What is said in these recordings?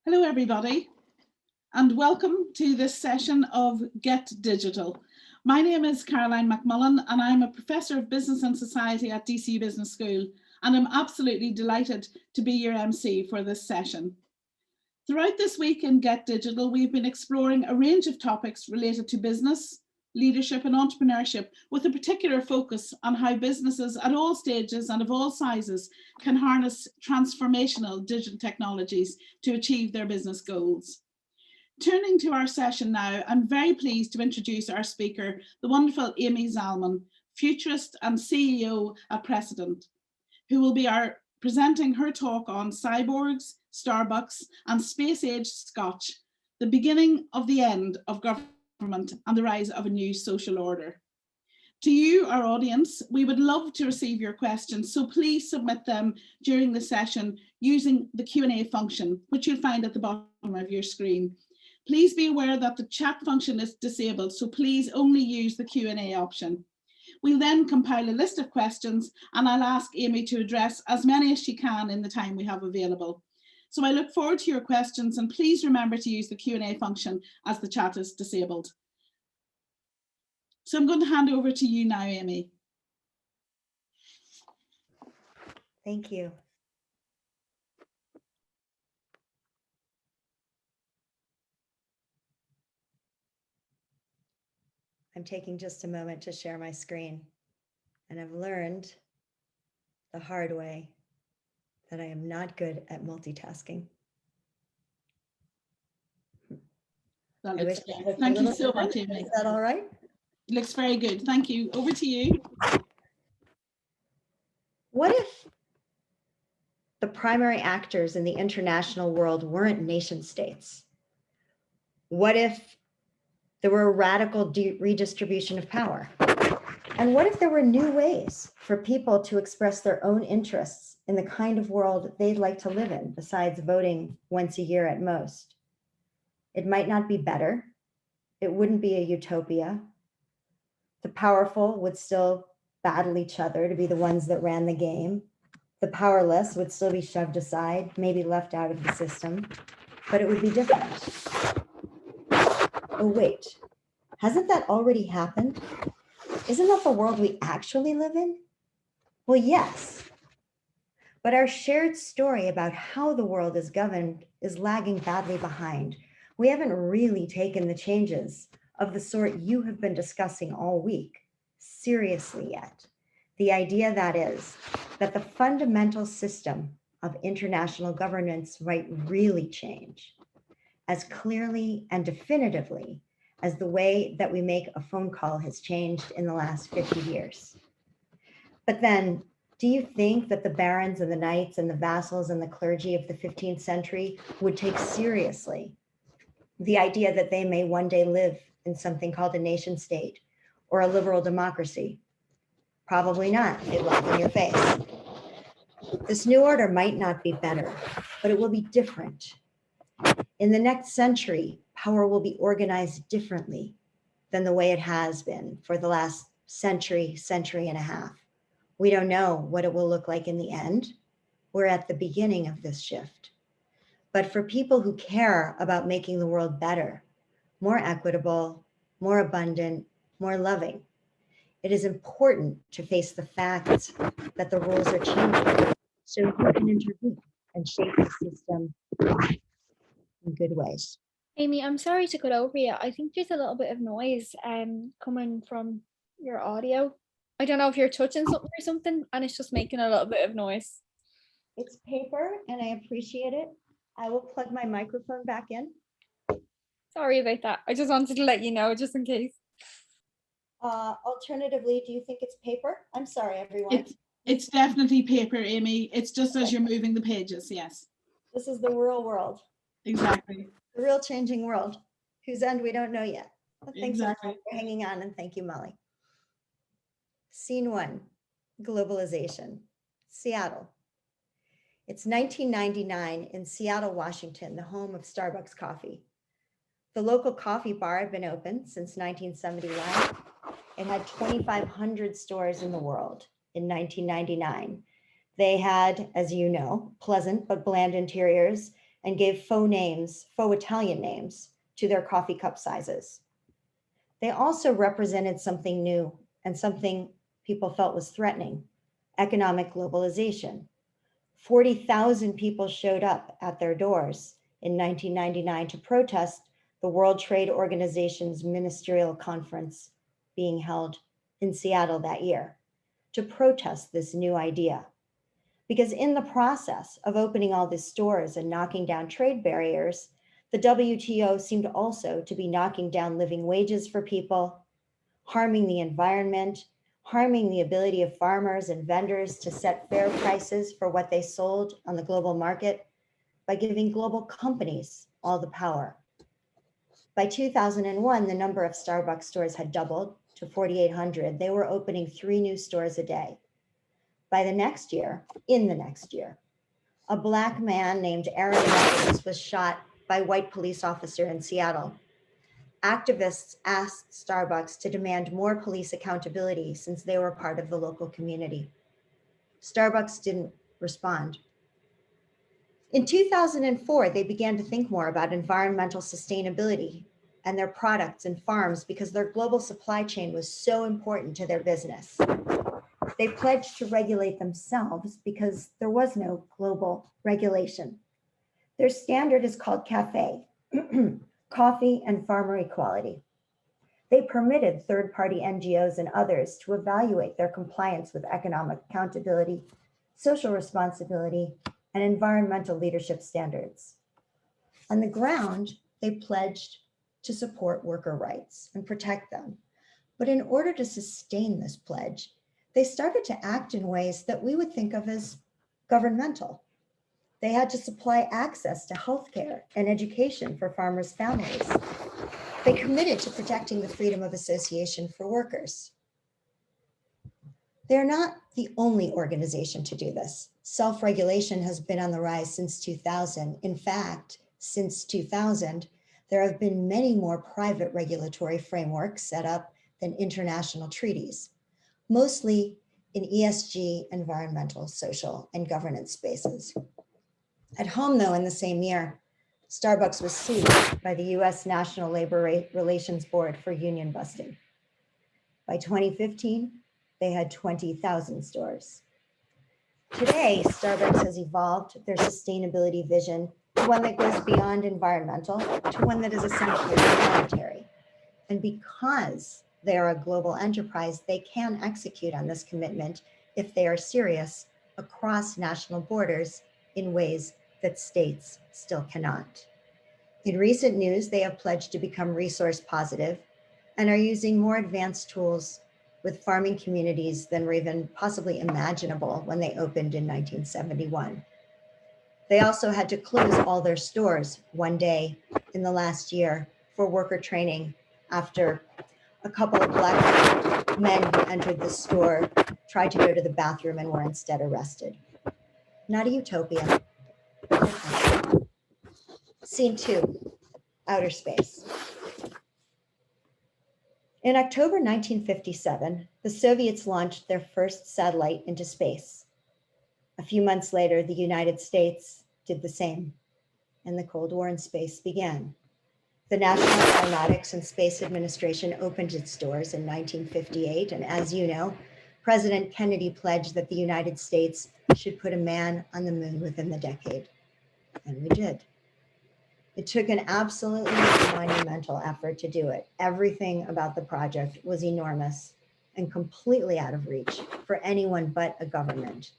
Hello everybody, and welcome to this session of GETDigital. My name is Caroline McMullen and I'm a Professor of Business and Society at DC Business School, and I'm absolutely delighted to be your MC for this session. Throughout this week in GETDigital, we've been exploring a range of topics related to business, leadership and entrepreneurship, with a particular focus on how businesses at all stages and of all sizes can harness transformational digital technologies to achieve their business goals. Turning to our session now, I'm very pleased to introduce our speaker, the wonderful Amy Zalman, Futurist and CEO at Prescient, who will be presenting her talk on Cyborgs, Starbucks and space-age Scotch, the beginning of the end of government and the rise of a new social order. To you, our audience, we would love to receive your questions, so please submit them during the session using the Q&A function, which you'll find at the bottom of your screen. Please be aware that the chat function is disabled, so please only use the Q&A option. We'll then compile a list of questions and I'll ask Amy to address as many as she can in the time we have available. So I look forward to your questions, and please remember to use the Q&A function as the chat is disabled. So I'm going to hand over to you now, Amy. Thank you. I'm taking just a moment to share my screen, and I've learned the hard way that I am not good at multitasking. Thank you so much, Amy. Is that all right? It looks very good. Thank you. Over to you. What if the primary actors in the international world weren't nation states? What if there were a radical redistribution of power? And what if there were new ways for people to express their own interests in the kind of world they'd like to live in, besides voting once a year at most? It might not be better. It wouldn't be a utopia. The powerful would still battle each other to be the ones that ran the game. The powerless would still be shoved aside, maybe left out of the system, but it would be different. Oh, wait, hasn't that already happened? Isn't that the world we actually live in? Well, yes, but our shared story about how the world is governed is lagging badly behind. We haven't really taken the changes of the sort you have been discussing all week seriously yet. The idea, that is, that the fundamental system of international governance might really change as clearly and definitively as the way that we make a phone call has changed in the last 50 years. But then, do you think that the barons and the knights and the vassals and the clergy of the 15th century would take seriously the idea that they may one day live in something called a nation state or a liberal democracy? Probably not. They'd laugh in your face. This new order might not be better, but it will be different. In the next century, power will be organized differently than the way it has been for the last century, century and a half. We don't know what it will look like in the end. We're at the beginning of this shift. But for people who care about making the world better, more equitable, more abundant, more loving, it is important to face the facts that the rules are changing so you can intervene and shape the system in good ways. Amy, I'm sorry to cut over you. I think there's a little bit of noise coming from your audio. I don't know if you're touching something or something, and it's just making a little bit of noise. It's paper, and I appreciate it. I will plug my microphone back in. Sorry about that. I just wanted to let you know, just in case. Alternatively, do you think it's paper? I'm sorry, everyone. It's definitely paper, Amy. It's just as you're moving the pages, yes. This is the real world. Exactly. The real changing world, whose end we don't know yet. But thanks Exactly. for hanging on, and thank you, Molly. Scene 1, globalization, Seattle. It's 1999 in Seattle, Washington, the home of Starbucks coffee. The local coffee bar had been open since 1971. It had 2,500 stores in the world in 1999. They had, as you know, pleasant but bland interiors, and gave faux Italian names to their coffee cup sizes. They also represented something new and something people felt was threatening: economic globalization. 40,000 people showed up at their doors in 1999 to protest the World Trade Organization's ministerial conference being held in Seattle that year, to protest this new idea. Because in the process of opening all these stores and knocking down trade barriers, the WTO seemed also to be knocking down living wages for people, harming the environment, harming the ability of farmers and vendors to set fair prices for what they sold on the global market by giving global companies all the power. By 2001, the number of Starbucks stores had doubled to 4,800. They were opening 3 new stores a day. By the next year, a Black man named Aaron Roberts was shot by a white police officer in Seattle. Activists asked Starbucks to demand more police accountability since they were part of the local community. Starbucks didn't respond. In 2004, they began to think more about environmental sustainability and their products and farms because their global supply chain was so important to their business. They pledged to regulate themselves because there was no global regulation. Their standard is called CAFE, Coffee and Farmer Equality. They permitted third-party NGOs and others to evaluate their compliance with economic accountability, social responsibility, and environmental leadership standards. On the ground, they pledged to support worker rights and protect them. But in order to sustain this pledge, they started to act in ways that we would think of as governmental. They had to supply access to healthcare and education for farmers' families. They committed to protecting the freedom of association for workers. They're not the only organization to do this. Self-regulation has been on the rise since 2000. In fact, since 2000, there have been many more private regulatory frameworks set up than international treaties, mostly in ESG, environmental, social, and governance spaces. At home, though, in the same year, Starbucks was sued by the US National Labor Relations Board for union busting. By 2015, they had 20,000 stores. Today, Starbucks has evolved their sustainability vision to one that goes beyond environmental to one that is essentially planetary. And because they are a global enterprise, they can execute on this commitment if they are serious across national borders in ways that states still cannot. In recent news, they have pledged to become resource positive and are using more advanced tools with farming communities than were even possibly imaginable when they opened in 1971. They also had to close all their stores one day in the last year for worker training after a couple of Black men who entered the store tried to go to the bathroom and were instead arrested. Not a utopia. Scene 2, outer space. In October 1957, the Soviets launched their first satellite into space. A few months later, the United States did the same, and the Cold War in space began. The National Aeronautics and Space Administration opened its doors in 1958, and as you know, President Kennedy pledged that the United States should put a man on the moon within the decade, and we did. It took an absolutely monumental effort to do it. Everything about the project was enormous and completely out of reach for anyone but a government.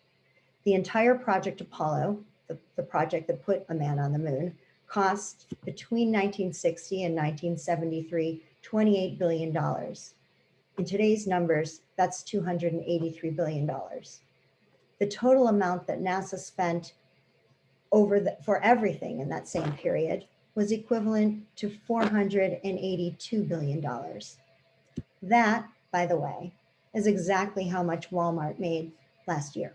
The entire Project Apollo, the project that put a man on the moon, cost between 1960 and 1973, $28 billion. In today's numbers, that's $283 billion. The total amount that NASA spent for everything in that same period was equivalent to $482 billion. That, by the way, is exactly how much Walmart made last year.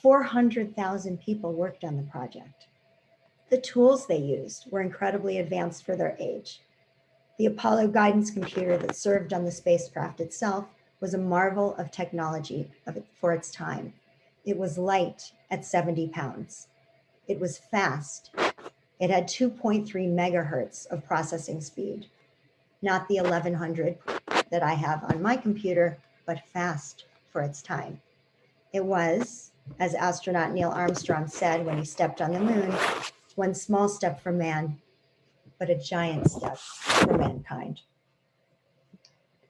400,000 people worked on the project. The tools they used were incredibly advanced for their age. The Apollo guidance computer that served on the spacecraft itself was a marvel of technology for its time. It was light at 70 pounds. It was fast. It had 2.3 megahertz of processing speed, not the 1100 that I have on my computer, but fast for its time. It was, as astronaut Neil Armstrong said when he stepped on the moon, one small step for man, but a giant step for mankind.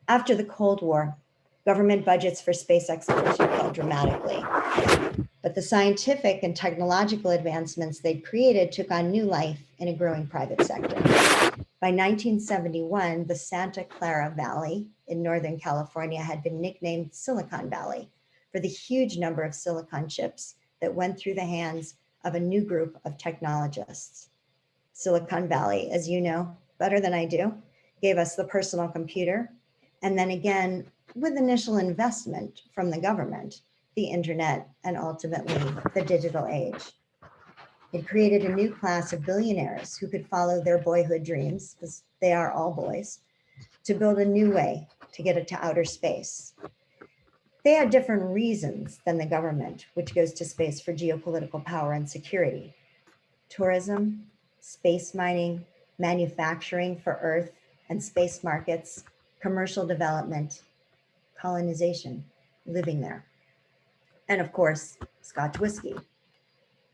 After the Cold War, government budgets for space exploration fell dramatically, but the scientific and technological advancements they'd created took on new life in a growing private sector. By 1971, the Santa Clara Valley in Northern California had been nicknamed Silicon Valley for the huge number of silicon chips that went through the hands of a new group of technologists. Silicon Valley, as you know better than I do, gave us the personal computer, and then again, with initial investment from the government, the internet, and ultimately the digital age. It created a new class of billionaires who could follow their boyhood dreams, because they are all boys, to build a new way to get it to outer space. They had different reasons than the government, which goes to space for geopolitical power and security. Tourism, space mining, manufacturing for Earth and space markets, commercial development, colonization, living there. And of course, Scotch whiskey.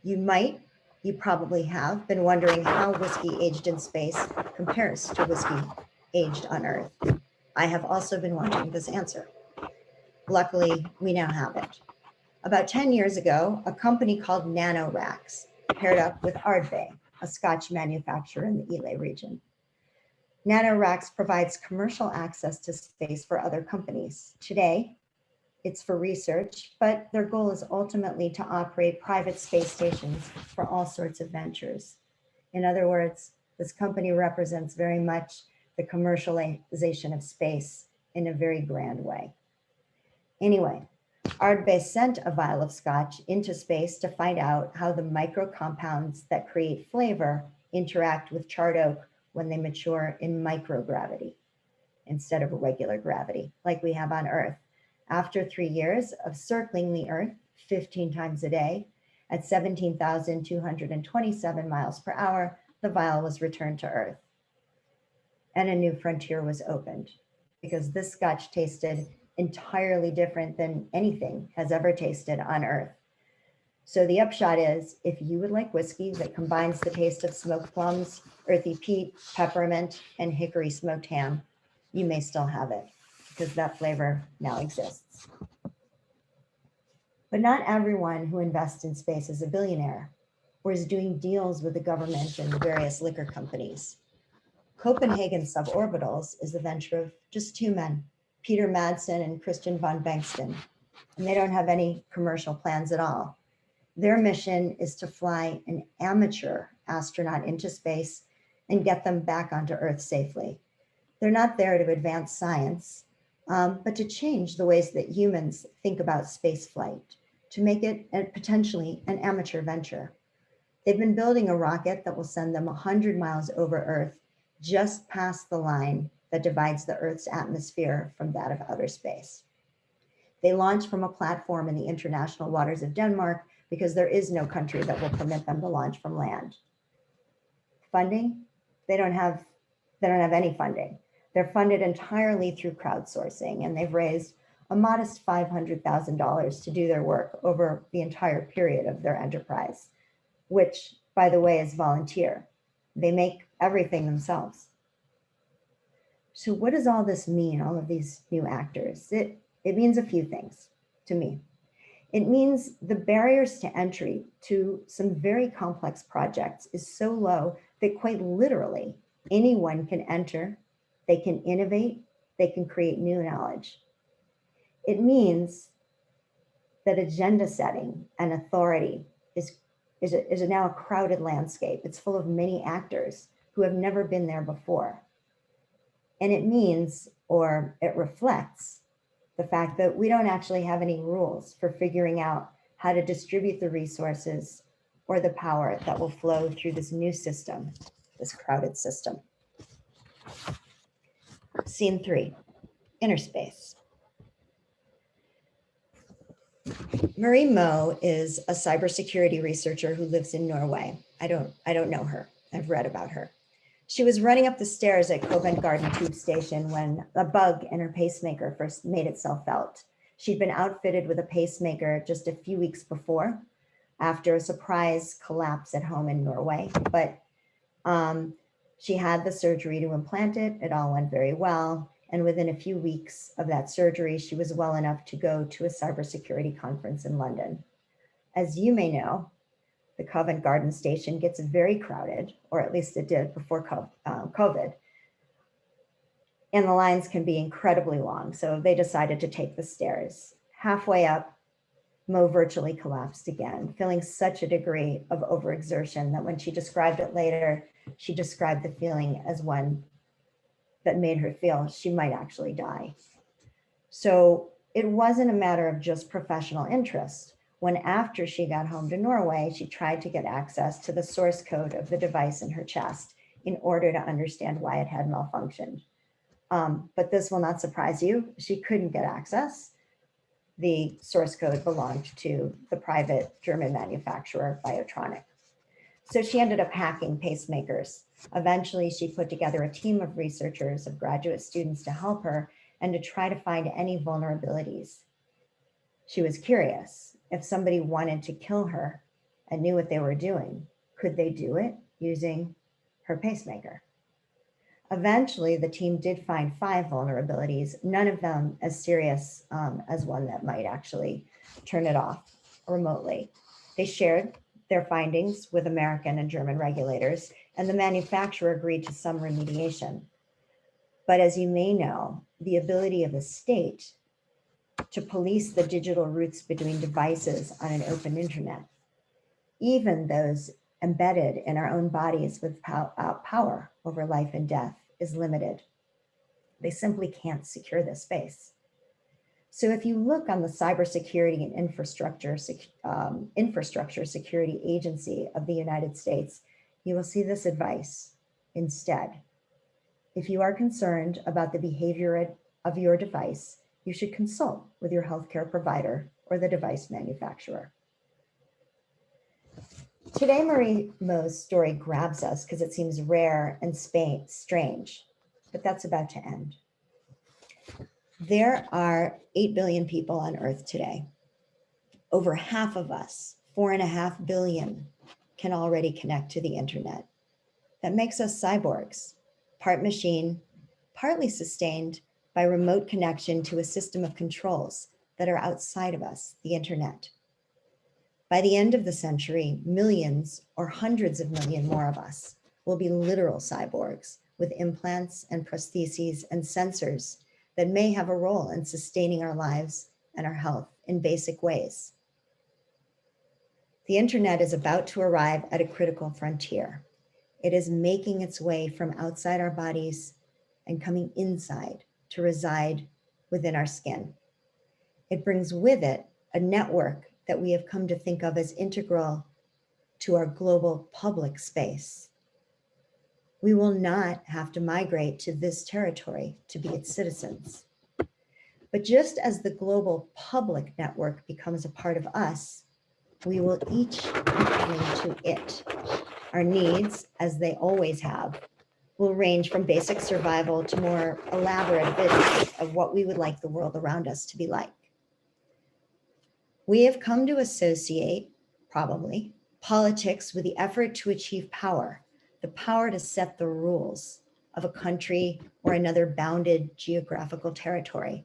You probably have been wondering how whiskey aged in space compares to whiskey aged on Earth. I have also been wanting this answer. Luckily, we now have it. About 10 years ago, a company called NanoRacks paired up with Ardbeg, a Scotch manufacturer in the Ely region. NanoRacks provides commercial access to space for other companies. Today, it's for research, but their goal is ultimately to operate private space stations for all sorts of ventures. In other words, this company represents very much the commercialization of space in a very grand way. Anyway, Ardbeg sent a vial of Scotch into space to find out how the microcompounds that create flavor interact with charred oak when they mature in microgravity instead of regular gravity like we have on Earth. After 3 years of circling the Earth 15 times a day at 17,227 miles per hour, the vial was returned to Earth. And a new frontier was opened because this Scotch tasted entirely different than anything has ever tasted on Earth. So the upshot is, if you would like whiskey that combines the taste of smoked plums, earthy peat, peppermint, and hickory smoked ham, you may still have it because that flavor now exists. But not everyone who invests in space is a billionaire or is doing deals with the government and various liquor companies. Copenhagen Suborbitals is the venture of just two men, Peter Madsen and Christian von Bengtson, and they don't have any commercial plans at all. Their mission is to fly an amateur astronaut into space and get them back onto Earth safely. They're not there to advance science, but to change the ways that humans think about space flight, to make it potentially an amateur venture. They've been building a rocket that will send them 100 miles over Earth, just past the line that divides the Earth's atmosphere from that of outer space. They launch from a platform in the international waters of Denmark because there is no country that will permit them to launch from land. Funding? They don't have any funding. They're funded entirely through crowdsourcing, and they've raised a modest $500,000 to do their work over the entire period of their enterprise, which, by the way, is volunteer. They make everything themselves. So what does all this mean, all of these new actors? It means a few things to me. It means the barriers to entry to some very complex projects is so low that quite literally anyone can enter, they can innovate, they can create new knowledge. It means that agenda setting and authority is now a crowded landscape. It's full of many actors who have never been there before. And it means, or it reflects, the fact that we don't actually have any rules for figuring out how to distribute the resources or the power that will flow through this new system, this crowded system. Scene 3, inner space. Marie Moe is a cybersecurity researcher who lives in Norway. I don't know her. I've read about her. She was running up the stairs at Covent Garden Tube Station when a bug in her pacemaker first made itself felt. She'd been outfitted with a pacemaker just a few weeks before, after a surprise collapse at home in Norway. But she had the surgery to implant it. It all went very well. And within a few weeks of that surgery, she was well enough to go to a cybersecurity conference in London. As you may know, the Covent Garden station gets very crowded, or at least it did before COVID. And the lines can be incredibly long. So they decided to take the stairs. Halfway up, Mo virtually collapsed again, feeling such a degree of overexertion that when she described it later, she described the feeling as one that made her feel she might actually die. So it wasn't a matter of just professional interest. When after she got home to Norway, she tried to get access to the source code of the device in her chest in order to understand why it had malfunctioned. But this will not surprise you. She couldn't get access. The source code belonged to the private German manufacturer, Biotronic. So she ended up hacking pacemakers. Eventually, she put together a team of researchers, of graduate students to help her and to try to find any vulnerabilities. She was curious. If somebody wanted to kill her and knew what they were doing, could they do it using her pacemaker? Eventually, the team did find 5 vulnerabilities, none of them as serious as one that might actually turn it off remotely. They shared their findings with American and German regulators, and the manufacturer agreed to some remediation. But as you may know, the ability of a state to police the digital routes between devices on an open internet, even those embedded in our own bodies with power over life and death, is limited. They simply can't secure this space. So if you look on the Cybersecurity and Infrastructure Security Agency of the United States, you will see this advice instead. If you are concerned about the behavior of your device, you should consult with your healthcare provider or the device manufacturer. Today, Marie Moe's story grabs us because it seems rare and strange, but that's about to end. There are 8 billion people on Earth today. Over half of us, 4.5 billion, can already connect to the internet. That makes us cyborgs, part machine, partly sustained by remote connection to a system of controls that are outside of us, the internet. By the end of the century, millions or hundreds of million more of us will be literal cyborgs with implants and prostheses and sensors that may have a role in sustaining our lives and our health in basic ways. The internet is about to arrive at a critical frontier. It is making its way from outside our bodies and coming inside to reside within our skin. It brings with it a network that we have come to think of as integral to our global public space. We will not have to migrate to this territory to be its citizens. But just as the global public network becomes a part of us, we will each cling to it. Our needs, as they always have, will range from basic survival to more elaborate visions of what we would like the world around us to be like. We have come to associate, probably, politics with the effort to achieve power, the power to set the rules of a country or another bounded geographical territory,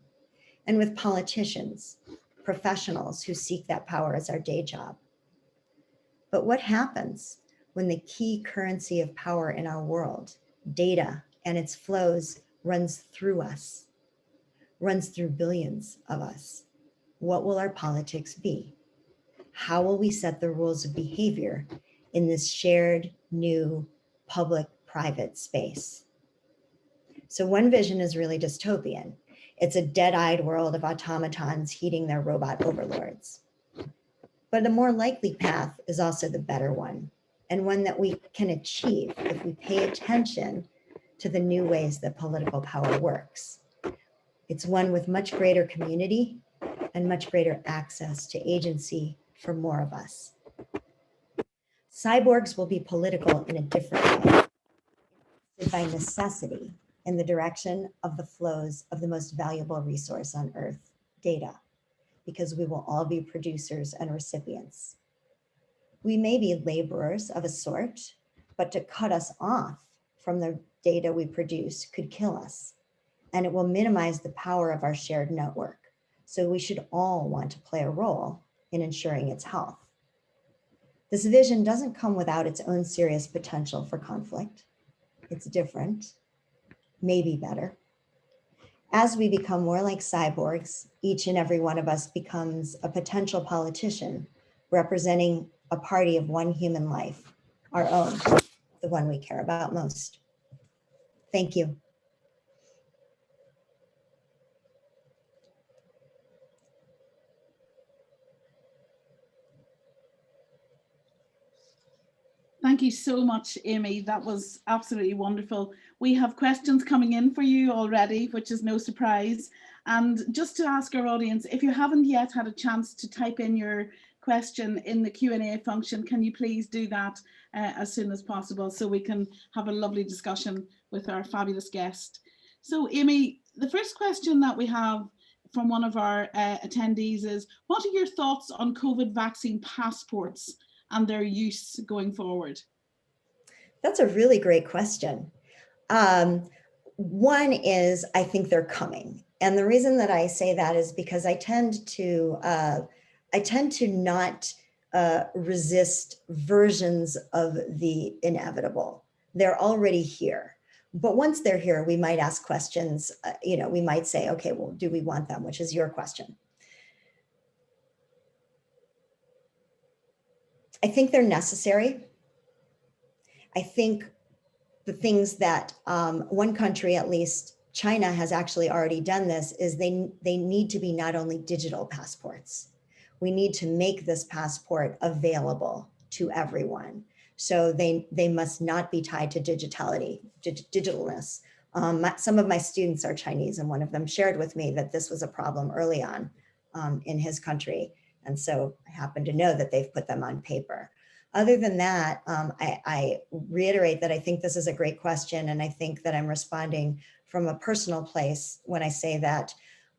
and with politicians, professionals who seek that power as our day job. But what happens when the key currency of power in our world, data and its flows, runs through us, runs through billions of us? What will our politics be? How will we set the rules of behavior in this shared, new, public-private space? So one vision is really dystopian. It's a dead-eyed world of automatons heeding their robot overlords. But a more likely path is also the better one, and one that we can achieve if we pay attention to the new ways that political power works. It's one with much greater community and much greater access to agency for more of us. Cyborgs will be political in a different way, by necessity in the direction of the flows of the most valuable resource on Earth, data, because we will all be producers and recipients. We may be laborers of a sort, but to cut us off from the data we produce could kill us, and it will minimize the power of our shared network. So we should all want to play a role in ensuring its health. This vision doesn't come without its own serious potential for conflict. It's different, maybe better. As we become more like cyborgs, each and every one of us becomes a potential politician representing a party of one human life, our own, the one we care about most. Thank you. Thank you so much, Amy. That was absolutely wonderful. We have questions coming in for you already, which is no surprise. And just to ask our audience, if you haven't yet had a chance to type in your question in the Q&A function, can you please do that as soon as possible so we can have a lovely discussion with our fabulous guest. So Amy, the first question that we have from one of our attendees is, what are your thoughts on COVID vaccine passports and their use going forward? That's a really great question. One is, I think they're coming. And the reason that I say that is because I tend to not resist versions of the inevitable. They're already here. But once they're here, we might ask questions, we might say, okay, well, do we want them, which is your question. I think they're necessary. I think the things that one country, at least China, has actually already done this is they need to be not only digital passports. We need to make this passport available to everyone. So they must not be tied to digitalness. Some of my students are Chinese, and one of them shared with me that this was a problem early on in his country. And so I happen to know that they've put them on paper. Other than that, I reiterate that I think this is a great question, and I think that I'm responding from a personal place when I say that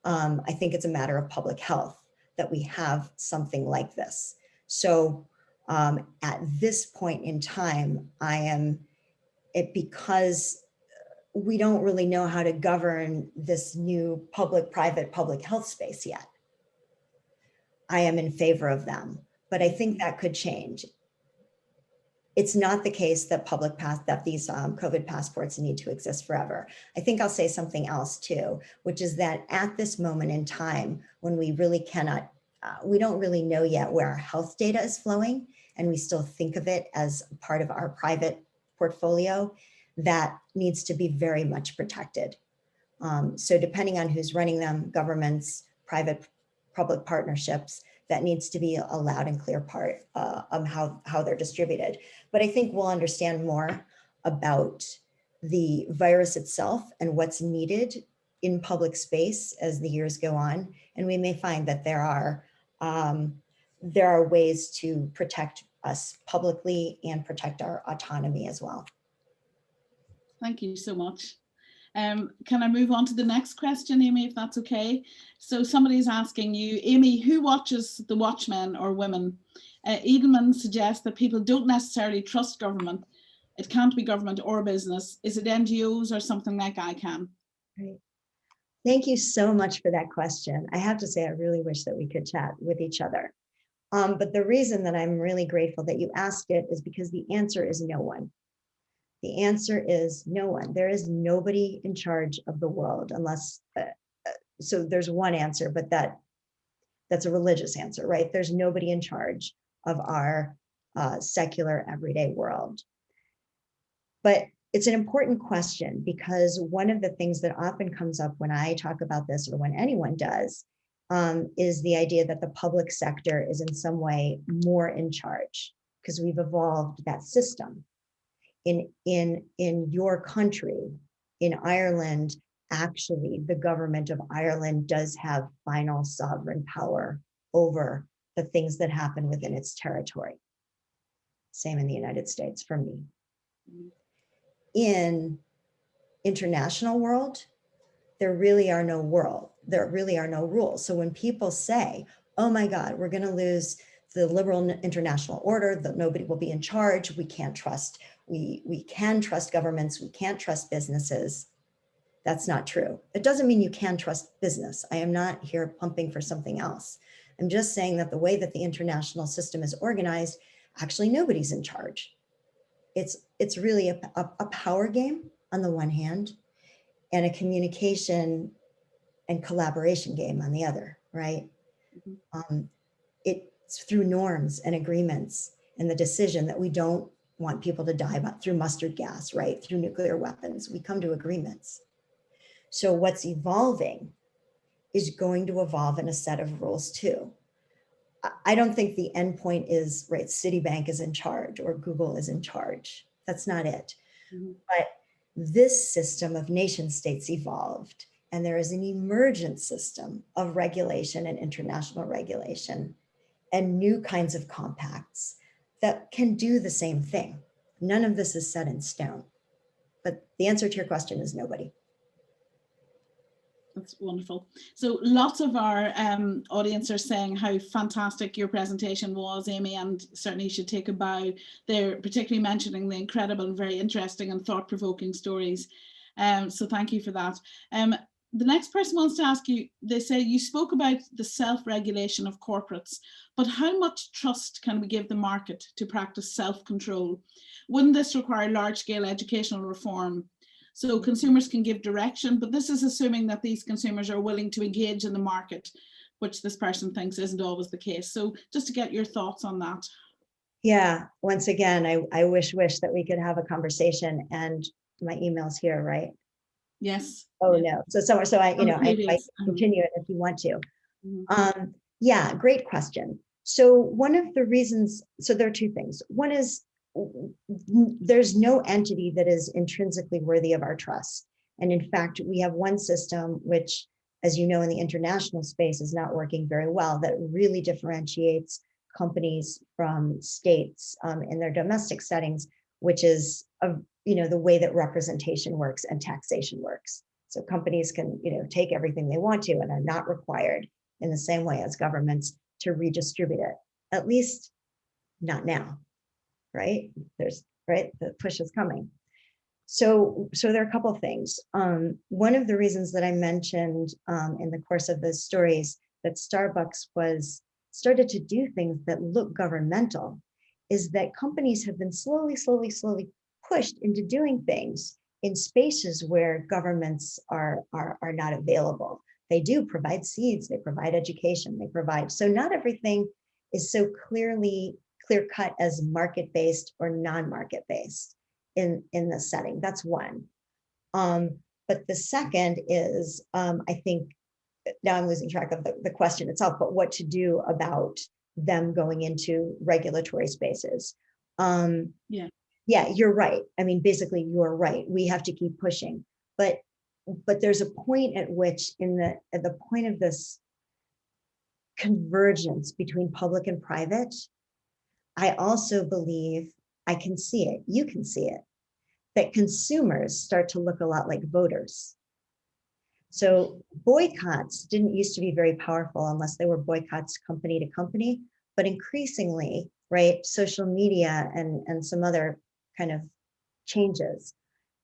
I think it's a matter of public health that we have something like this. So at this point in time, because we don't really know how to govern this new public-private public health space yet, I am in favor of them, but I think that could change. It's not the case that these COVID passports need to exist forever. I think I'll say something else too, which is that at this moment in time, when we really cannot, we don't really know yet where our health data is flowing, and we still think of it as part of our private portfolio, that needs to be very much protected. So depending on who's running them, governments, private-public partnerships, that needs to be a loud and clear part of how they're distributed. But I think we'll understand more about the virus itself and what's needed in public space as the years go on. And we may find that there are ways to protect us publicly and protect our autonomy as well. Thank you so much. Can I move on to the next question, Amy, if that's okay? So somebody's asking you, Amy, who watches the Watchmen or women? Edelman suggests that people don't necessarily trust government. It can't be government or business. Is it NGOs or something like ICANN? Right. Thank you so much for that question. I have to say, I really wish that we could chat with each other. But the reason that I'm really grateful that you asked it is because the answer is no one. The answer is no one. There is nobody in charge of the world unless, so there's one answer, but that's a religious answer, right? There's nobody in charge of our secular everyday world. But it's an important question because one of the things that often comes up when I talk about this or when anyone does is the idea that the public sector is in some way more in charge because we've evolved that system. In your country, in Ireland, actually the government of Ireland does have final sovereign power over the things that happen within its territory. Same in the United States for me. In international world, there really are no rules. So when people say, oh my God, we're going to lose the liberal international order, that nobody will be in charge, we can't trust, we can trust governments, we can't trust businesses. That's not true. It doesn't mean you can trust business. I am not here pumping for something else. I'm just saying that the way that the international system is organized, actually nobody's in charge. It's really a power game on the one hand, and a communication and collaboration game on the other, right? It's through norms and agreements and the decision that we don't want people to die through mustard gas, right? Through nuclear weapons, we come to agreements. So what's evolving is going to evolve in a set of rules too. I don't think the end point is, right, Citibank is in charge or Google is in charge. That's not it. But this system of nation states evolved, and there is an emergent system of regulation and international regulation and new kinds of compacts that can do the same thing. None of this is set in stone. But the answer to your question is nobody. That's wonderful. So lots of our audience are saying how fantastic your presentation was, Amy, and certainly you should take a bow. They're particularly mentioning the incredible and very interesting and thought-provoking stories. So thank you for that. The next person wants to ask you, they say you spoke about the self-regulation of corporates, but how much trust can we give the market to practice self-control? Wouldn't this require large-scale educational reform? So consumers can give direction, but this is assuming that these consumers are willing to engage in the market, which this person thinks isn't always the case. So just to get your thoughts on that. Yeah, once again, I wish that we could have a conversation, and my email's here, right? Yes. Oh no. So I continue it if you want to. Yeah, great question. So one of the reasons, so there are two things. One is there's no entity that is intrinsically worthy of our trust. And in fact, we have one system, which, as you know, in the international space is not working very well, that really differentiates companies from states in their domestic settings, which is the way that representation works and taxation works. So companies can take everything they want to and are not required in the same way as governments to redistribute it, at least not now, right? The push is coming. So there are a couple of things. One of the reasons that I mentioned in the course of those stories that Starbucks started to do things that look governmental is that companies have been slowly pushed into doing things in spaces where governments are not available. They do provide seeds, they provide education, so not everything is so clear cut as market-based or non-market-based in this setting. That's one. But the second is, I think, now I'm losing track of the question itself, but what to do about them going into regulatory spaces. Yeah, you're right. I mean, basically, you're right. We have to keep pushing, but there's a point at which, at the point of this convergence between public and private, I also believe, I can see it, you can see it, that consumers start to look a lot like voters. So boycotts didn't used to be very powerful unless they were boycotts company to company, but increasingly, right, social media and some other kind of changes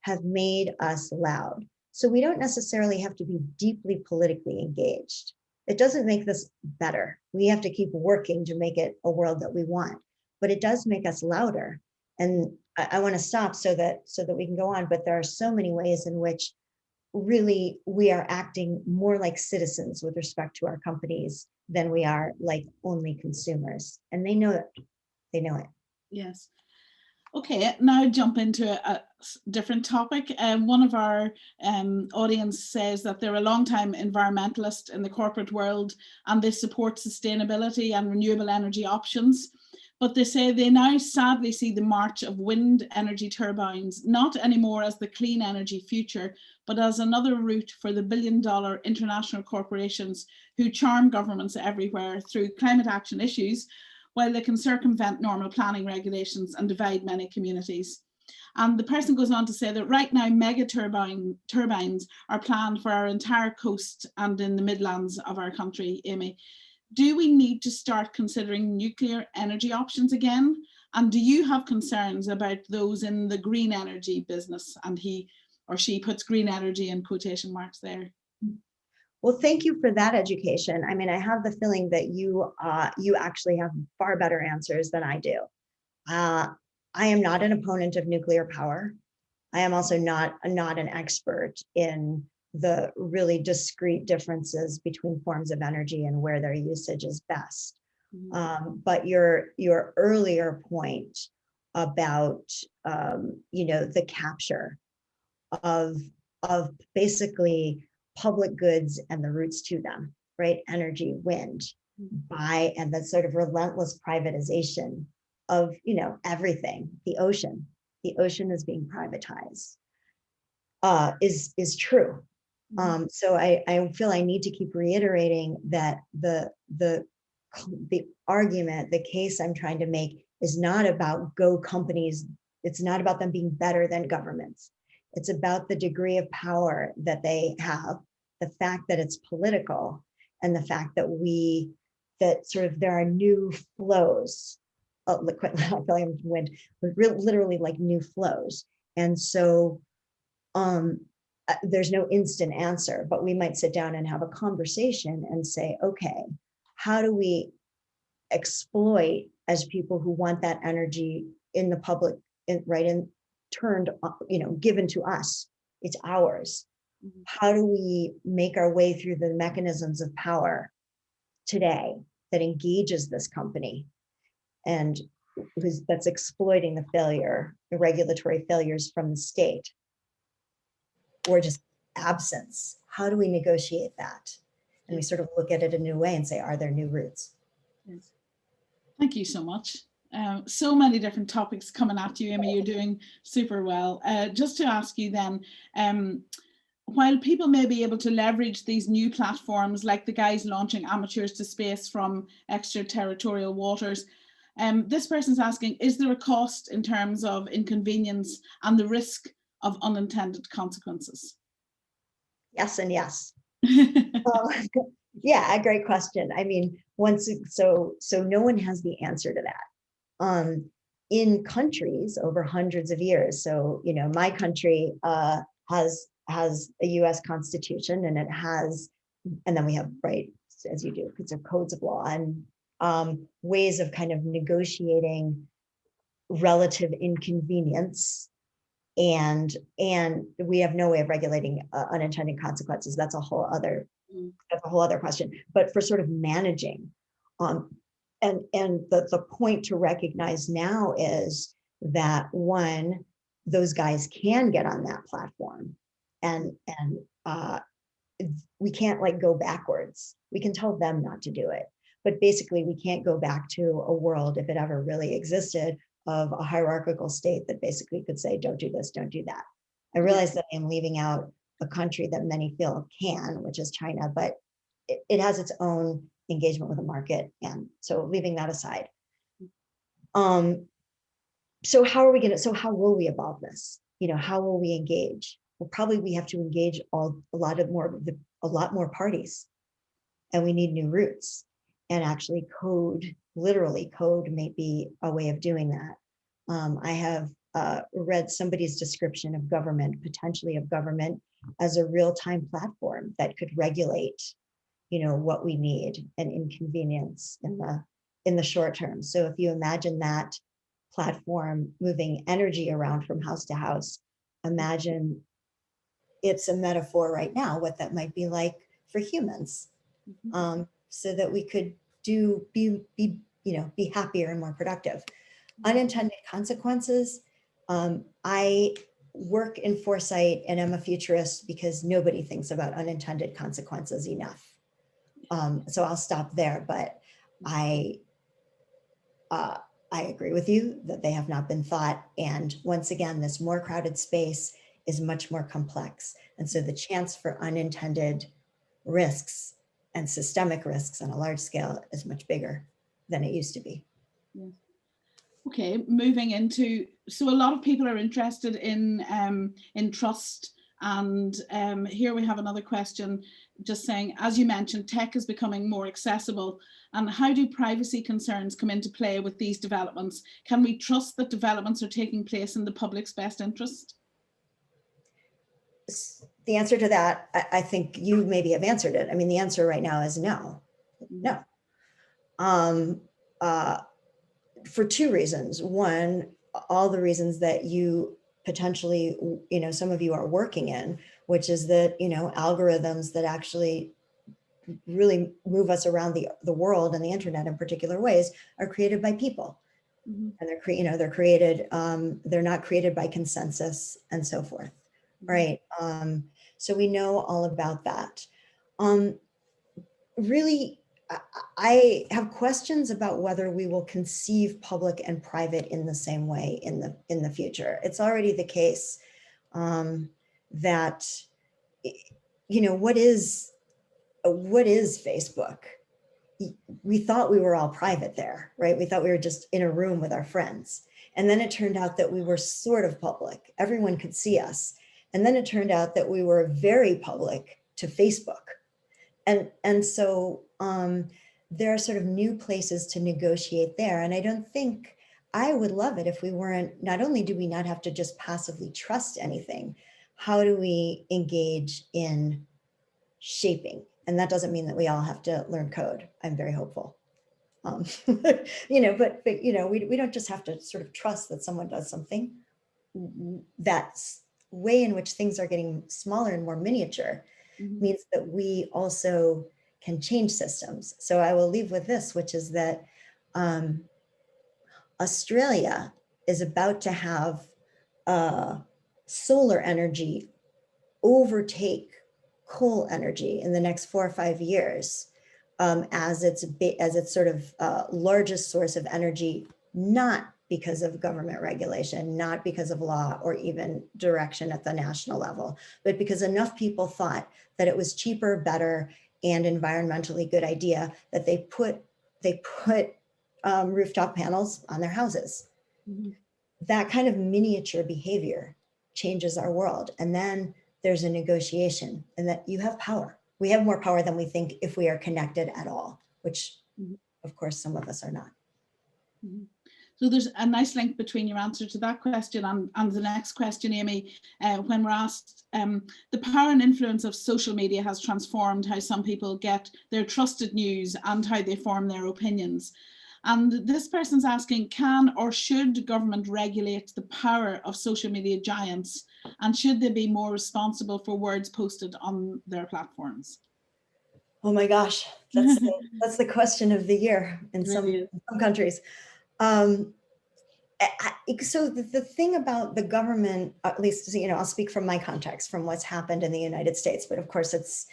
have made us loud. So we don't necessarily have to be deeply politically engaged. It doesn't make this better. We have to keep working to make it a world that we want, but it does make us louder. And I want to stop so that we can go on, but there are so many ways in which really we are acting more like citizens with respect to our companies than we are like only consumers. And they know it. They know it. Yes. Okay, now jump into a different topic. One of our audience says that they're a long-time environmentalist in the corporate world and they support sustainability and renewable energy options. But they say they now sadly see the march of wind energy turbines not anymore as the clean energy future, but as another route for the billion-dollar international corporations who charm governments everywhere through climate action issues, while they can circumvent normal planning regulations and divide many communities. And the person goes on to say that right now mega turbines are planned for our entire coast and in the Midlands of our country, Amy. Do we need to start considering nuclear energy options again? And do you have concerns about those in the green energy business? And he or she puts green energy in quotation marks there. Well, thank you for that education. I mean, I have the feeling that you actually have far better answers than I do. I am not an opponent of nuclear power. I am also not an expert in the really discrete differences between forms of energy and where their usage is best. But your earlier point about the capture of basically public goods and the routes to them, right? Energy, wind, and the sort of relentless privatization of everything. The ocean is being privatized, is true. So I feel I need to keep reiterating that the argument, the case I'm trying to make is not about companies. It's not about them being better than governments. It's about the degree of power that they have, the fact that it's political, and the fact that there are new flows. Liquid, I feel like I'm wind, but literally like new flows. And so there's no instant answer, but we might sit down and have a conversation and say, okay, how do we exploit, as people who want that energy in the public, given to us, it's ours. How do we make our way through the mechanisms of power today that engages this company and that's exploiting the regulatory failures from the state, or just absence? How do we negotiate that? And we sort of look at it a new way and say, are there new routes? Yes. Thank you so much. So many different topics coming at you, Amy. You're doing super well. Just to ask you then, while people may be able to leverage these new platforms, like the guys launching amateurs to space from extraterritorial waters, this person's asking, is there a cost in terms of inconvenience and the risk of unintended consequences? Yes and yes. Yeah, a great question. I mean, so no one has the answer to that. In countries over hundreds of years, so my country has a U.S. Constitution, and then we have, right, as you do, because of codes of law and ways of kind of negotiating relative inconvenience, and we have no way of regulating unintended consequences. That's a whole other question. But for sort of managing, and the point to recognize now is that, one, those guys can get on that platform, and we can't go backwards. We can tell them not to do it, but basically we can't go back to a world, if it ever really existed, of a hierarchical state that basically could say, don't do this, don't do that. I realize that I'm leaving out a country that many feel can, which is China, but it has its own engagement with the market. And so leaving that aside. So how will we evolve this? How will we engage? Well, probably we have to engage a lot more parties, and we need new routes. And actually literally code may be a way of doing that. I have read somebody's description of government, potentially of government, as a real-time platform that could regulate, what we need and inconvenience in the short term. So if you imagine that platform moving energy around from house to house, imagine it's a metaphor right now, what that might be like for humans, so that we could be happier and more productive. Unintended consequences. I work in foresight, and I'm a futurist because nobody thinks about unintended consequences enough. So I'll stop there, but I agree with you that they have not been thought. And once again, this more crowded space is much more complex. And so the chance for unintended risks and systemic risks on a large scale is much bigger than it used to be. Yeah. Okay, moving into, so a lot of people are interested in trust. And here we have another question just saying, as you mentioned, tech is becoming more accessible. And how do privacy concerns come into play with these developments? Can we trust that developments are taking place in the public's best interest? The answer to that, I think you maybe have answered it. I mean, the answer right now is no. No. For two reasons. One, all the reasons that you potentially, some of you are working in, which is that, algorithms that actually really move us around the world and the internet in particular ways are created by people. Mm-hmm. And they're created, they're not created by consensus and so forth. Mm-hmm. Right. So we know all about that. Really, I have questions about whether we will conceive public and private in the same way in the future. It's already the case that, what is Facebook? We thought we were all private there, right? We thought we were just in a room with our friends. And then it turned out that we were sort of public. Everyone could see us. And then it turned out that we were very public to Facebook. And so there are sort of new places to negotiate there. And I don't think, I would love it if we weren't, not only do we not have to just passively trust anything, how do we engage in shaping? And that doesn't mean that we all have to learn code. I'm very hopeful. But we don't just have to sort of trust that someone does something. That's way in which things are getting smaller and more miniature. Mm-hmm. Means that we also can change systems. So I will leave with this, which is that Australia is about to have solar energy overtake coal energy in the next 4 or 5 years as its sort of largest source of energy, not because of government regulation, not because of law or even direction at the national level, but because enough people thought that it was cheaper, better, and environmentally good idea that they put rooftop panels on their houses. Mm-hmm. That kind of miniature behavior changes our world. And then there's a negotiation, and that you have power. We have more power than we think if we are connected at all, which mm-hmm. of course some of us are not. Mm-hmm. So there's a nice link between your answer to that question and the next question, Amy, when we're asked, the power and influence of social media has transformed how some people get their trusted news and how they form their opinions. And this person's asking, can or should government regulate the power of social media giants? And should they be more responsible for words posted on their platforms? Oh my gosh, that's the question of the year in some countries. So the thing about the government, at least, I'll speak from my context, from what's happened in the United States, but of course it's,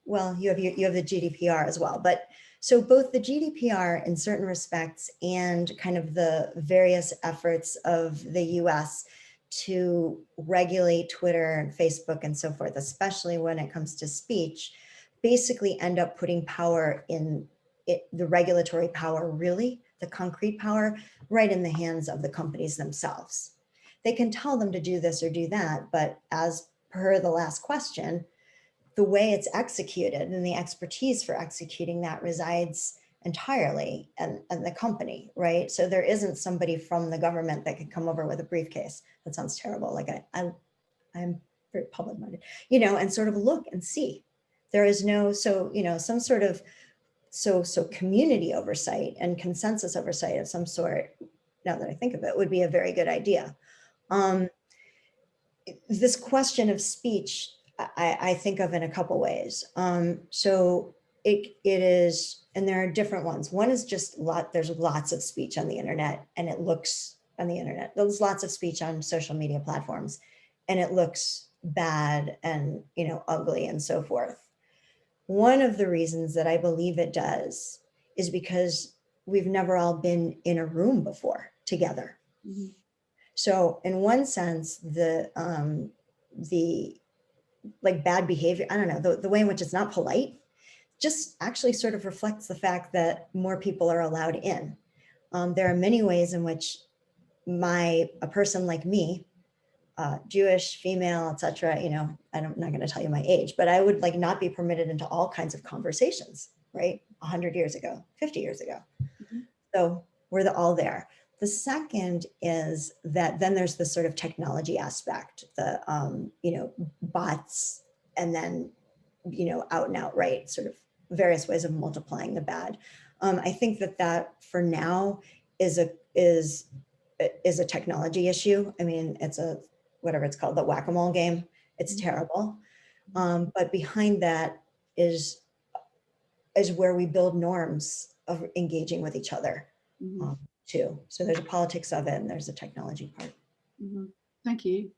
well, you have the GDPR as well. But so both the GDPR in certain respects and kind of the various efforts of the US to regulate Twitter and Facebook and so forth, especially when it comes to speech, basically end up putting power in the regulatory power, really, the concrete power, right in the hands of the companies themselves. They can tell them to do this or do that, but as per the last question, the way it's executed and the expertise for executing that resides entirely in the company, right? So there isn't somebody from the government that could come over with a briefcase. That sounds terrible. Like I'm very public-minded, and sort of look and see. There is no, some sort of so community oversight and consensus oversight of some sort, now that I think of it, would be a very good idea. This question of speech, I think of in a couple ways. So it is, and there are different ones. One is just there's lots of speech on the internet, and it looks on the internet. There's lots of speech on social media platforms, and it looks bad and ugly and so forth. One of the reasons that I believe it does is because we've never all been in a room before together. Mhm. So in one sense, the like bad behavior, I don't know, the way in which it's not polite, just actually sort of reflects the fact that more people are allowed in. There are many ways in which a person like me, Jewish, female, etc., you know, I'm not going to tell you my age, but I would like not be permitted into all kinds of conversations, right? 100 years ago, 50 years ago. Mhm. So we're all there. The second is that then there's this sort of technology aspect, the, you know, bots, and then, you know, out and out, right? Sort of various ways of multiplying the bad. I think that for now is a technology issue. I mean, it's a, whatever it's called, the whack-a-mole game. It's terrible. But behind that is where we build norms of engaging with each other. Mhm. Too. So there's a politics of it and there's a technology part. Mhm. Thank you.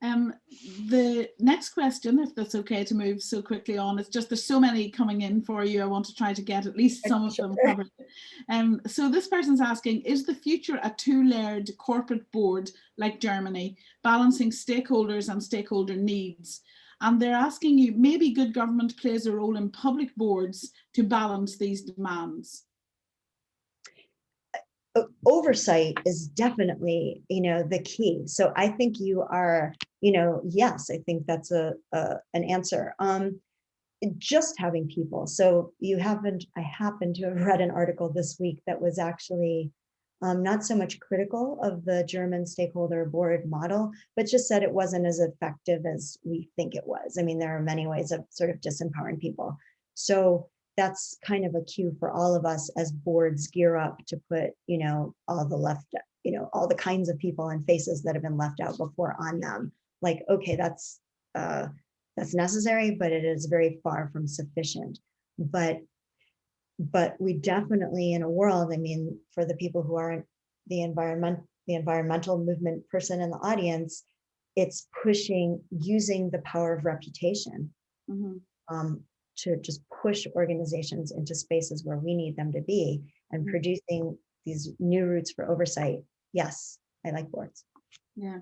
The next question, if that's okay to move so quickly on, it's just there's so many coming in for you. I want to try to get at least some of them covered. So this person's asking, is the future a two-layered corporate board like Germany, balancing stakeholders and stakeholder needs? And they're asking you, maybe good government plays a role in public boards to balance these demands. Oversight is definitely, you know, the key. So I think you are, you know, yes, I think that's an answer. Just having people. So I happened to have read an article this week that was actually not so much critical of the German stakeholder board model, but just said it wasn't as effective as we think it was. I mean, there are many ways of sort of disempowering people. So that's kind of a cue for all of us as boards gear up to put, you know, all the kinds of people and faces that have been left out before on them. Like, okay, that's necessary, but it is very far from sufficient. But we definitely, in a world, I mean, for the people who aren't the environmental movement person in the audience, it's using the power of reputation. Mm-hmm. To just push organizations into spaces where we need them to be, and producing these new routes for oversight. Yes, I like boards. Yeah.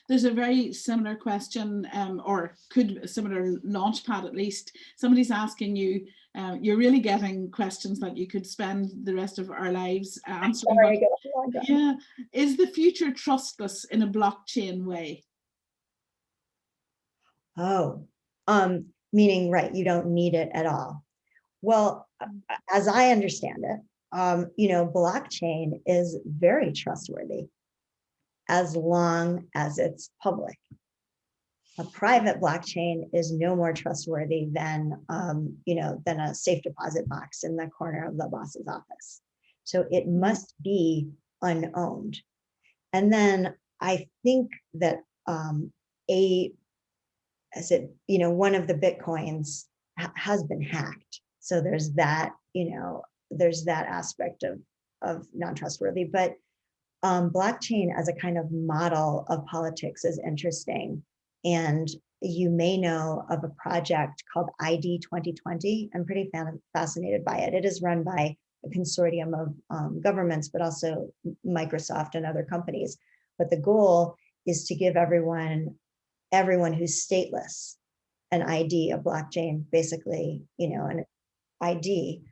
There's a very similar question, or could a similar launch pad at least. Somebody's asking you, you're really getting questions that you could spend the rest of our lives answering. But, yeah, is the future trustless in a blockchain way? Oh, meaning, right, you don't need it at all. Well, as I understand it, you know, blockchain is very trustworthy as long as it's public. A private blockchain is no more trustworthy than, you know, than a safe deposit box in the corner of the boss's office. So it must be unowned. And then I think that one of the Bitcoins has been hacked. So there's that, you know, there's that aspect of non-trustworthy. But blockchain as a kind of model of politics is interesting. And you may know of a project called ID 2020. I'm pretty fascinated by it. It is run by a consortium of governments, but also Microsoft and other companies. But the goal is to give everyone who's stateless an ID, a blockchain, basically, you know, an ID,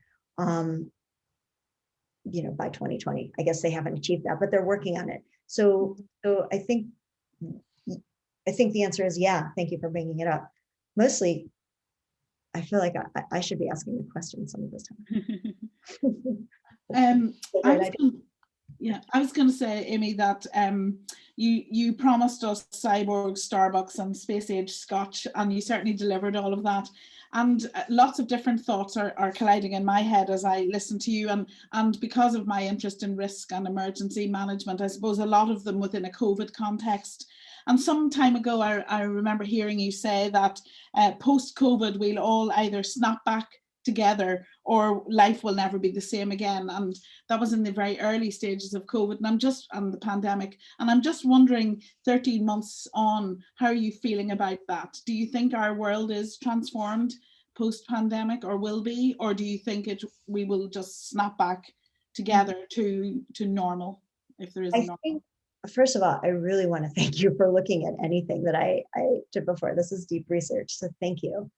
you know, by 2020. I guess they haven't achieved that, but they're working on it. So I think the answer is yeah. Thank you for bringing it up. Mostly, I feel like I should be asking the question some of this time. I was going to say, Amy, that you promised us Cyborgs, Starbucks and space age Scotch, and you certainly delivered all of that. And lots of different thoughts are colliding in my head as I listen to you. And because of my interest in risk and emergency management, I suppose a lot of them within a COVID context. And some time ago, I remember hearing you say that post-COVID, we'll all either snap back together or life will never be the same again. And that was in the very early stages of COVID and the pandemic. And I'm just wondering, 13 months on, how are you feeling about that? Do you think our world is transformed post-pandemic or will be? Or do you think we will just snap back together to normal, if there is a I normal. think, first of all, I really want to thank you for looking at anything that I did before. This is deep research, so thank you.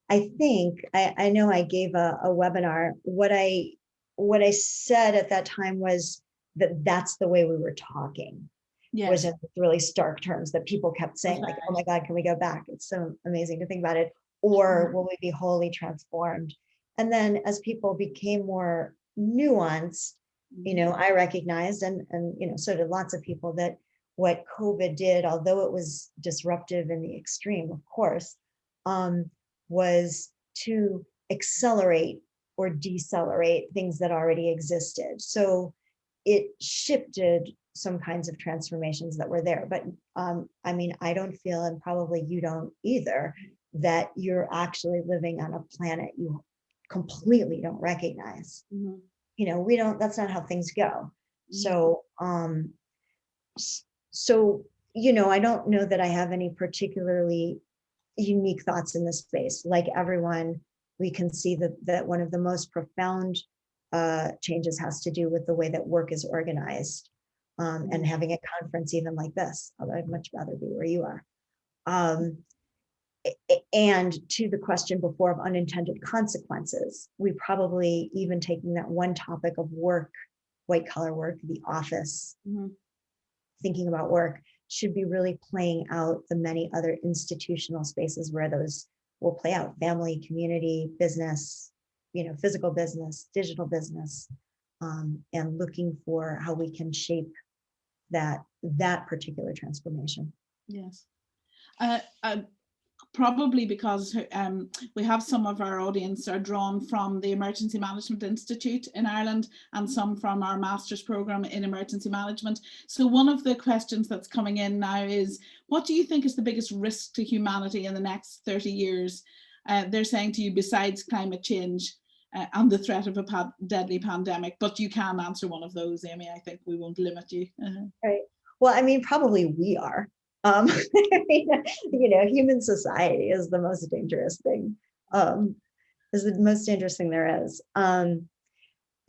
I think, I know I gave a webinar. What I said at that time was that that's the way we were talking. Yes. Was in really stark terms that people kept saying, like, oh my God, can we go back? It's so amazing to think about it. Or will we be wholly transformed? And then as people became more nuanced, I recognized, and so did lots of people, that what COVID did, although it was disruptive in the extreme, of course, was to accelerate or decelerate things that already existed. So it shifted some kinds of transformations that were there. But I mean, I don't feel, and probably you don't either, that you're actually living on a planet you completely don't recognize. We don't, that's not how things go. So, I don't know that I have any particularly unique thoughts in this space. Like everyone, we can see that one of the most profound changes has to do with the way that work is organized, and having a conference even like this, although I'd much rather be where you are. And to the question before of unintended consequences, we probably, even taking that one topic of work, white collar work, the office, thinking about work, should be really playing out the many other institutional spaces where those will play out: family, community, business, physical business, digital business, and looking for how we can shape that particular transformation. Yes. Probably because we have some of our audience are drawn from the Emergency Management Institute in Ireland, and some from our master's program in emergency management. So one of the questions that's coming in now is, what do you think is the biggest risk to humanity in the next 30 years? They're saying to you, besides climate change and the threat of a deadly pandemic, but you can answer one of those, Amy. I think we won't limit you. Right. Well, I mean, probably we are. Human society is the most dangerous thing. Is the most dangerous thing there is.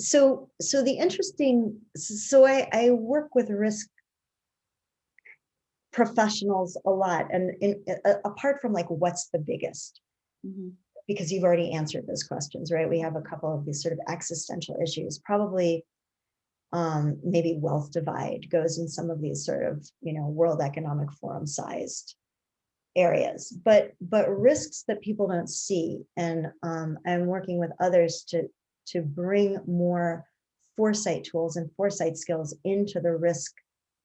So I work with risk professionals a lot, and apart from like, what's the biggest? Because you've already answered those questions, right? We have a couple of these sort of existential issues. Probably maybe wealth divide goes in some of these sort of, World Economic Forum sized areas, but risks that people don't see. And I'm working with others to bring more foresight tools and foresight skills into the risk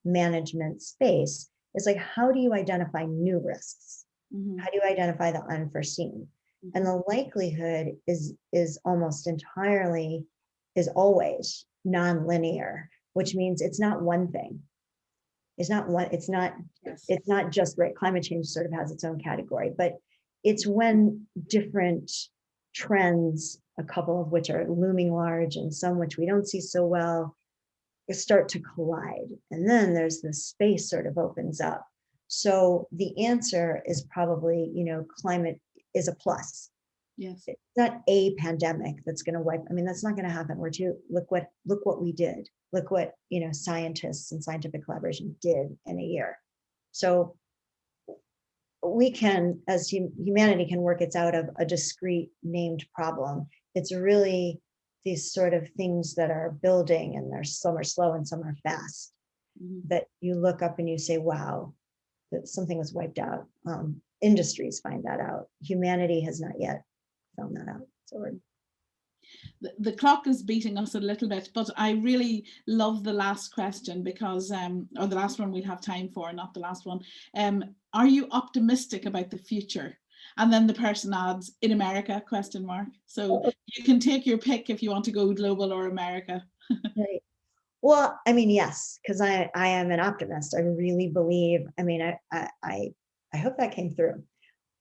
management space. It's like, how do you identify new risks? How do you identify the unforeseen? And the likelihood is almost entirely, is always non-linear, which means it's not one thing. It's not just, right, climate change sort of has its own category, but it's when different trends, a couple of which are looming large and some which we don't see so well, start to collide. And then there's this space sort of opens up. So the answer is probably, climate is a plus. Yes. It's not a pandemic that's going to wipe. I mean, that's not going to happen. Look what we did. Look what, scientists and scientific collaboration did in a year. So we can, as humanity, can work it out of a discrete named problem. It's really these sort of things that are building, and there's some are slow and some are fast, that you look up and you say, wow, that something was wiped out. Industries find that out. Humanity has not yet found that out. So the clock is beating us a little bit, but I really love the last question because, or the last one we'll have time for, not the last one. Are you optimistic about the future? And then the person adds, in America, ? So you can take your pick if you want to go global or America. Right. Well, I mean, yes, because I am an optimist. I really believe, I mean, I hope that came through.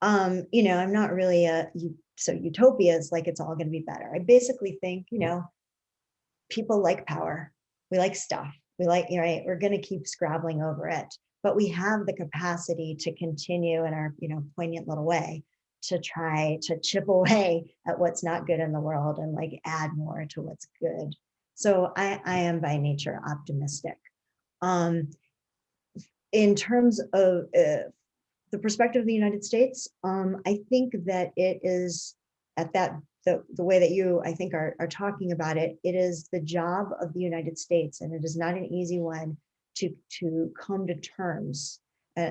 I'm not really so utopia is like, it's all going to be better. I basically think, people like power. We like stuff. We like, right, we're going to keep scrabbling over it, but we have the capacity to continue in our, poignant little way to try to chip away at what's not good in the world and like add more to what's good. So I am by nature optimistic. In terms of the perspective of the United States, I think that it is at that, the way that you, I think, are talking about it, it is the job of the United States, and it is not an easy one to come to terms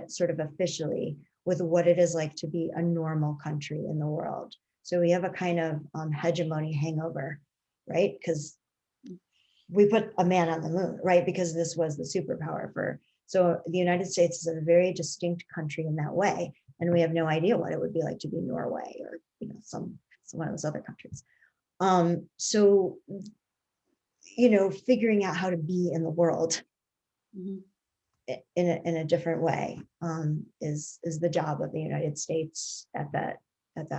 sort of officially with what it is like to be a normal country in the world. So we have a kind of hegemony hangover, right? Because we put a man on the moon, right? Because this was the superpower for, so the United States is a very distinct country in that way. And we have no idea what it would be like to be Norway or, you know, some one of those other countries. So, you know, figuring out how to be in the world in a different way is the job of the United States at that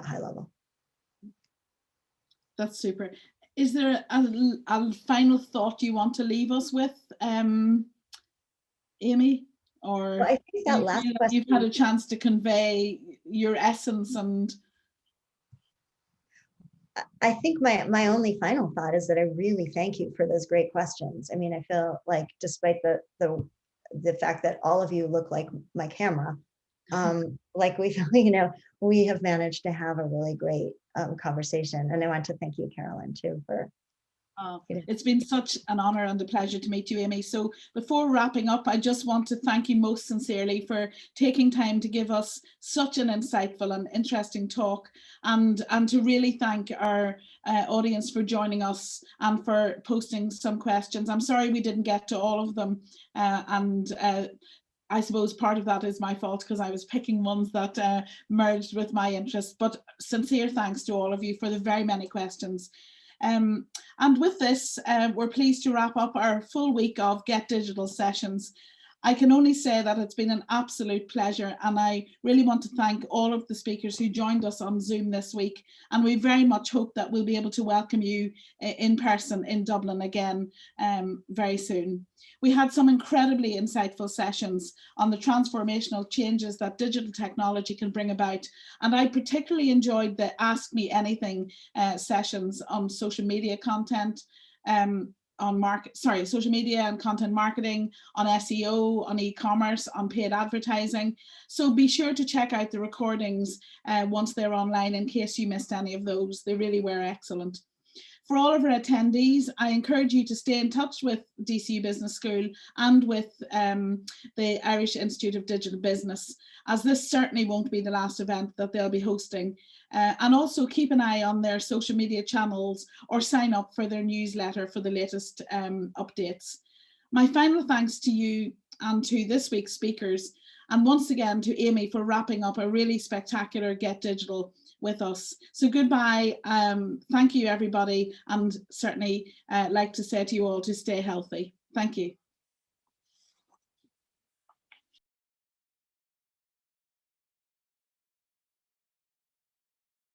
high level. That's super. Is there a final thought you want to leave us with, Amy? Or well, I think that last question, you've had a chance to convey your essence, and I think my only final thought is that I really thank you for those great questions. I mean, I feel like despite the fact that all of you look like my camera, like we, you know, we have managed to have a really great conversation. And I want to thank you, Carolyn, too, for. It's been such an honor and a pleasure to meet you, Amy. So before wrapping up, I just want to thank you most sincerely for taking time to give us such an insightful and interesting talk, and to really thank our audience for joining us and for posting some questions. I'm sorry we didn't get to all of them, I suppose part of that is my fault because I was picking ones that merged with my interest, but sincere thanks to all of you for the very many questions. And with this, we're pleased to wrap up our full week of Get Digital sessions. I can only say that it's been an absolute pleasure, and I really want to thank all of the speakers who joined us on Zoom this week, and we very much hope that we'll be able to welcome you in person in Dublin again very soon. We had some incredibly insightful sessions on the transformational changes that digital technology can bring about, and I particularly enjoyed the Ask Me Anything sessions on social media content, social media and content marketing, on SEO, on e-commerce, on paid advertising. So be sure to check out the recordings once they're online in case you missed any of those. They really were excellent. For all of our attendees, I encourage you to stay in touch with DCU Business School and with the Irish Institute of Digital Business, as this certainly won't be the last event that they'll be hosting. And also keep an eye on their social media channels or sign up for their newsletter for the latest updates. My final thanks to you and to this week's speakers, and once again to Amy for wrapping up a really spectacular Get Digital with us. So goodbye, thank you everybody, and certainly like to say to you all to stay healthy. Thank you.